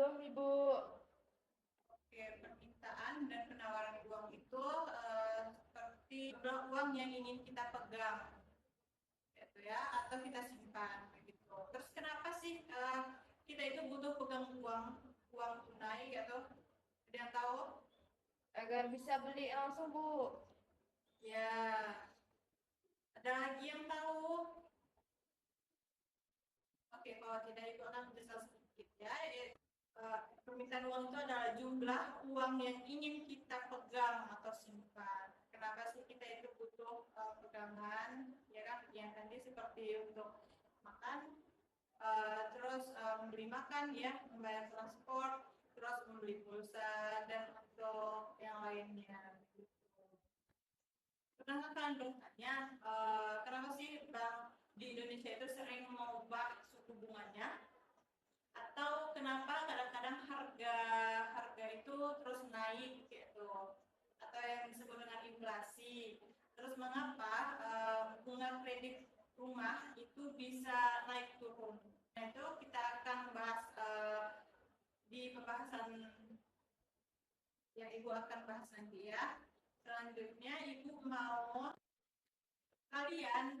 Belum, Ibu. Oke, permintaan dan penawaran uang itu seperti jumlah uang yang ingin kita pegang, gitu ya, atau kita simpan, begitu. Terus kenapa sih kita itu butuh pegang uang tunai, gitu? Ada yang tahu? Agar bisa beli langsung, Bu. Ya, ada lagi yang tahu? Oke, kalau tidak itu akan menjelaskan sedikit ya. Permintaan uang itu adalah jumlah uang yang ingin kita pegang atau simpan. Kenapa sih kita itu butuh pegangan? Ya kan, yang tadi seperti untuk makan, terus membeli makan ya, membayar transport, terus membeli pulsa dan untuk yang lainnya. Pernah kalian bertanya, kenapa sih bank di Indonesia itu sering mengubah suku bunganya? Atau kenapa kadang-kadang harga harga itu terus naik gitu, atau yang disebut dengan inflasi. Terus mengapa bunga kredit rumah itu bisa naik turun? Nah, itu kita akan bahas di pembahasan yang Ibu akan bahas nanti ya. Selanjutnya Ibu mau kalian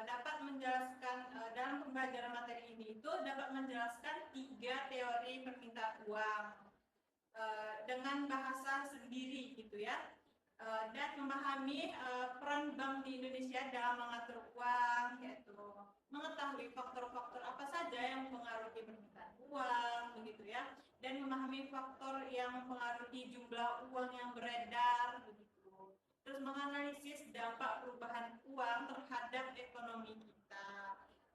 dapat menjelaskan dalam pembelajaran materi ini itu dapat menjelaskan 3 teori permintaan uang dengan bahasa sendiri gitu ya, dan memahami peran bank di Indonesia dalam mengatur uang, yaitu mengetahui faktor-faktor apa saja yang mempengaruhi permintaan uang begitu ya, dan memahami faktor yang mempengaruhi jumlah uang yang beredar begitu, terus menganalisis dampak perubahan uang terhadap ekonomi kita.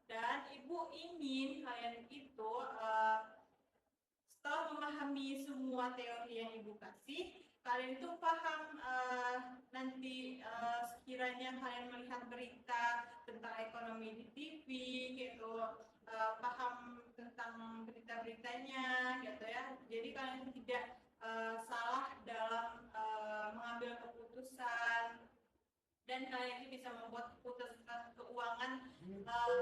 Dan Ibu ingin kalian itu setelah memahami semua teori yang Ibu kasih, kalian itu paham nanti sekiranya kalian melihat berita tentang ekonomi di TV gitu, paham tentang berita-beritanya gitu ya. Jadi kalian tidak salah dalam mengambil keputusan, dan kalian ini bisa membuat keputusan keuangan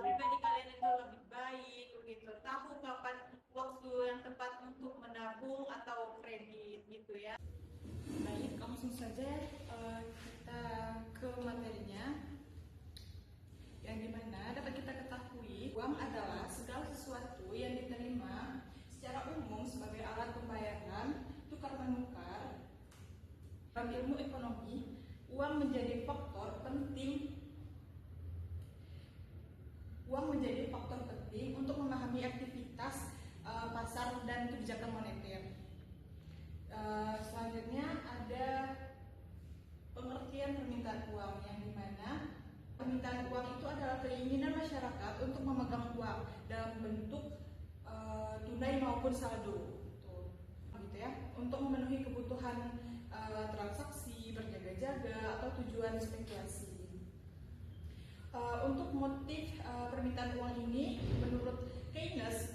pribadi kalian itu lebih baik begitu, tahu kapan waktu yang tepat untuk menabung atau kredit gitu ya. Baik, langsung saja kita ke materinya, yang dimana dapat kita ketahui uang adalah segala sesuatu yang diterima secara umum sebagai alat pembayaran tukar menukar. Dalam ilmu ekonomi, uang menjadi faktor penting untuk memahami aktivitas pasar dan kebijakan moneter. Selanjutnya ada pengertian permintaan uang, yang dimana permintaan uang itu adalah keinginan masyarakat untuk memegang uang dalam bentuk tunai maupun saldo, gitu ya, untuk memenuhi kebutuhan transaksi, berjaga-jaga atau tujuan spekulasi. Untuk motif permintaan uang ini, menurut Keynes,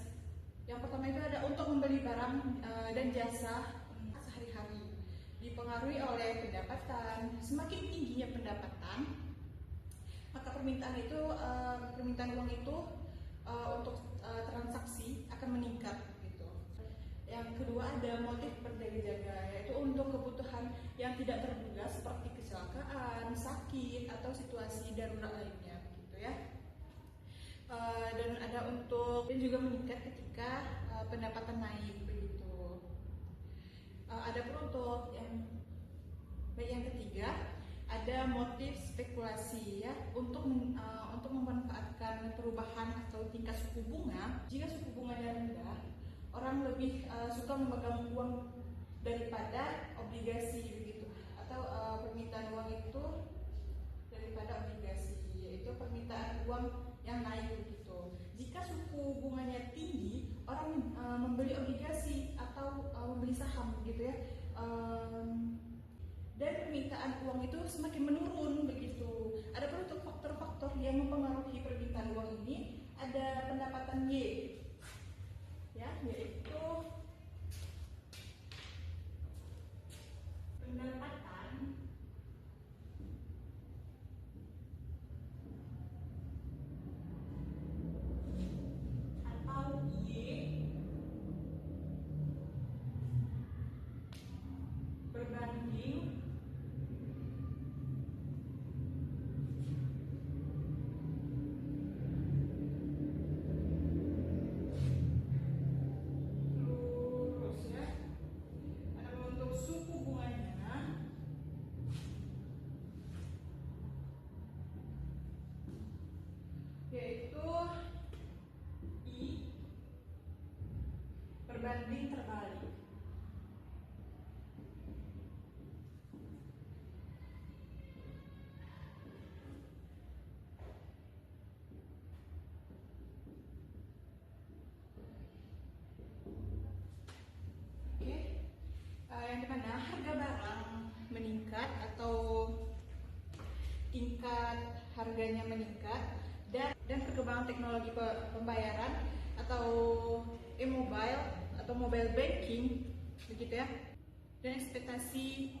yang pertama itu ada untuk membeli barang dan jasa sehari-hari, dipengaruhi oleh pendapatan. Semakin tingginya pendapatan, maka permintaan uang itu untuk transaksi akan meningkat gitu. Yang kedua ada motif berjaga-jaga, yaitu untuk kebutuhan yang tidak terduga seperti kecelakaan, sakit, atau situasi darurat lainnya gitu ya. Dan ada dan juga meningkat ketika pendapatan naik begitu. Ada pun untuk yang ketiga ada motif spekulasi ya, untuk memanfaatkan perubahan atau tingkat suku bunga. Jika suku bunganya rendah, orang lebih suka memegang uang daripada obligasi begitu, atau permintaan uang itu daripada obligasi, yaitu permintaan uang yang naik begitu. Jika suku bunganya tinggi, orang membeli obligasi atau membeli saham gitu ya, dan permintaan uang itu semakin menurun begitu. Ada pun untuk faktor-faktor yang mempengaruhi permintaan uang ini, ada pendapatan Y, ya, yaitu pendapatan atau Y berbanding terbalik. Oke, yang dimana harga barang meningkat atau tingkat harganya meningkat dan perkembangan teknologi pembayaran atau e-mobile atau mobile banking begitu ya, dan ekspektasi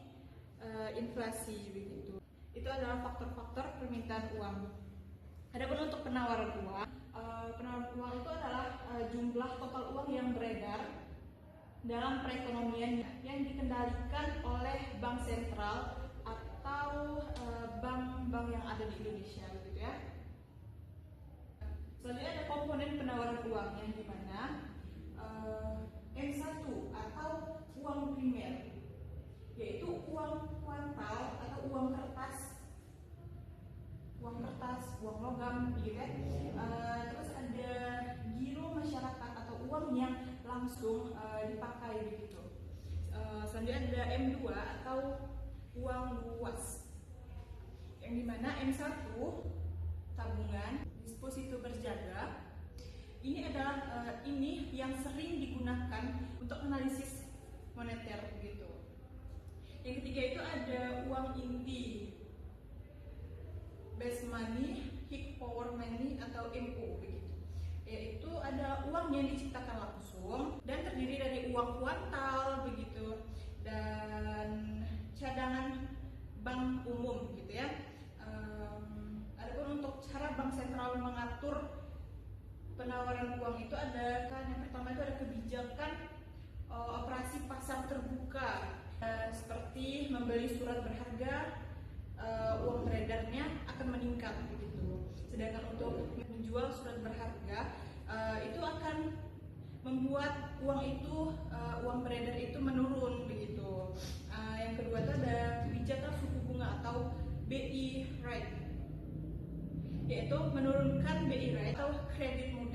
inflasi begitu. Itu adalah faktor-faktor permintaan uang. Adapun untuk penawaran uang, itu adalah jumlah total uang yang beredar dalam perekonomian yang dikendalikan oleh bank sentral atau bank-bank yang ada di Indonesia gitu ya. Selanjutnya ada komponen penawaran uang yang dimana M1 atau uang primer, yaitu uang kuantal atau uang kertas, uang logam gitu kan. Terus ada giro masyarakat atau uang yang langsung dipakai begitu. Selanjutnya ada M2 atau uang luas, yang dimana M1 tabungan, deposito berjaga. Ini adalah ini yang sering digunakan untuk analisis moneter begitu. Yang ketiga itu ada uang inti, base money, high power money atau MO begitu. Yaitu ada uang yang diciptakan langsung dan terdiri dari uang kuantal begitu dan cadangan bank umum gitu ya. Adapun untuk cara bank sentral mengatur penawaran uang itu ada, kan yang pertama itu ada kebijakan operasi pasar terbuka, seperti membeli surat berharga, uang beredarnya akan meningkat begitu. Sedangkan untuk menjual surat berharga itu akan membuat uang beredar itu menurun begitu. Yang kedua itu ada kebijakan suku bunga atau BI rate, yaitu menurunkan BI rate atau kredit mudah.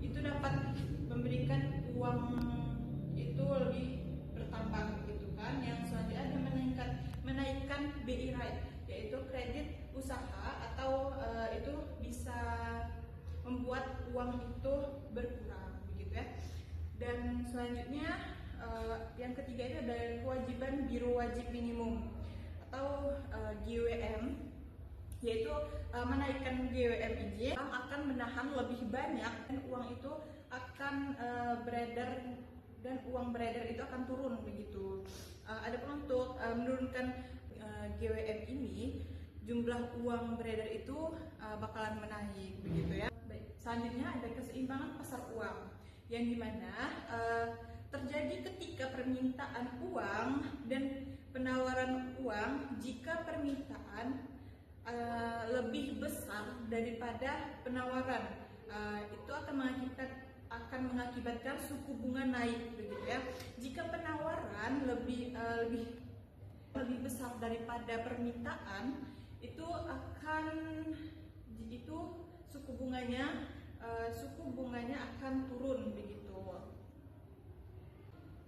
Itu dapat memberikan uang itu lebih bertambah gitu kan. Yang selanjutnya ada menaikkan BI rate, yaitu kredit usaha atau itu bisa membuat uang itu berkurang begitu ya. Dan selanjutnya yang ketiga itu ada kewajiban giro wajib minimum atau GWM, yaitu menaikkan GWM ini akan menahan lebih banyak dan uang itu akan beredar dan uang beredar itu akan turun begitu. Adapun untuk menurunkan GWM ini, jumlah uang beredar itu bakalan menaik begitu ya. Baik, selanjutnya ada keseimbangan pasar uang yang dimana terjadi ketika permintaan uang dan penawaran uang. Jika permintaan lebih besar daripada penawaran, itu akan mengakibatkan suku bunga naik begitu ya. Jika penawaran lebih besar daripada permintaan, itu suku bunganya akan turun begitu.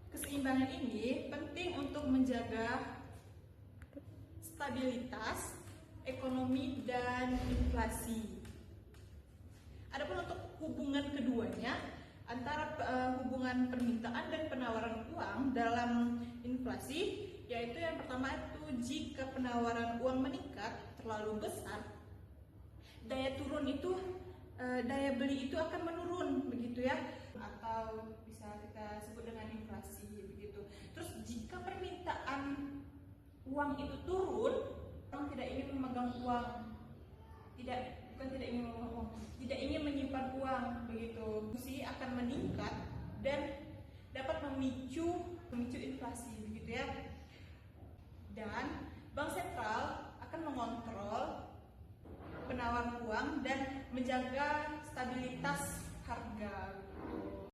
Keseimbangan ini penting untuk menjaga stabilitas ekonomi dan inflasi. Adapun untuk hubungan keduanya antara hubungan permintaan dan penawaran uang dalam inflasi, yaitu yang pertama itu jika penawaran uang meningkat terlalu besar, daya beli itu akan menurun begitu ya, atau bisa kita sebut dengan inflasi begitu. Terus jika permintaan uang itu turun, orang tidak ingin memegang uang, tidak ingin menyimpan uang begitu, inflasi akan meningkat dan dapat memicu inflasi begitu ya. Dan bank sentral akan mengontrol penawaran uang dan menjaga stabilitas harga